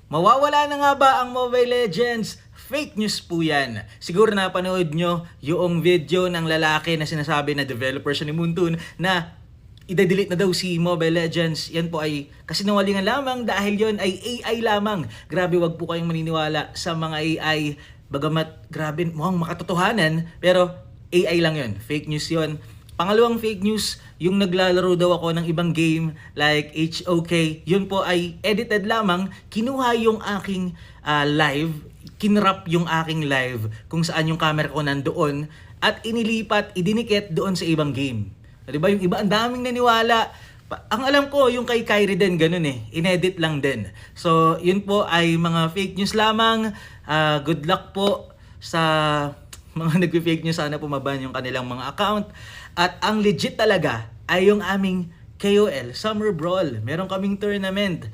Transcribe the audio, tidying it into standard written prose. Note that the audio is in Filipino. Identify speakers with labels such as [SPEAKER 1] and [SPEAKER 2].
[SPEAKER 1] Mawawala na nga ba ang Mobile Legends? Fake news po yan. Siguro napanood nyo yung video ng lalaki na sinasabi na developer siya ni Moontoon na i-delete na daw si Mobile Legends. Yan po ay kasinungalingan lamang dahil yon ay AI lamang. Grabe, wag po kayong maniniwala sa mga AI. Bagamat grabe, mukhang makatotohanan, pero AI lang yon. Fake news yon. Pangalawang fake news, yung naglalaro daw ako ng ibang game like HOK, yun po ay edited lamang, kinuha yung aking live, kinrap yung aking live kung saan yung camera ko nandoon at inilipat, idinikit doon sa ibang game. Diba? Yung iba, ang daming naniwala. Ang alam ko, yung kay Kyrie din, ganun eh. Inedit lang din. So, yun po ay mga fake news lamang. Good luck po sa mga nag-fake news. Sana pumaban yung kanilang mga account. At ang legit talaga ay yung aming KOL Summer Brawl. Meron kaming tournament.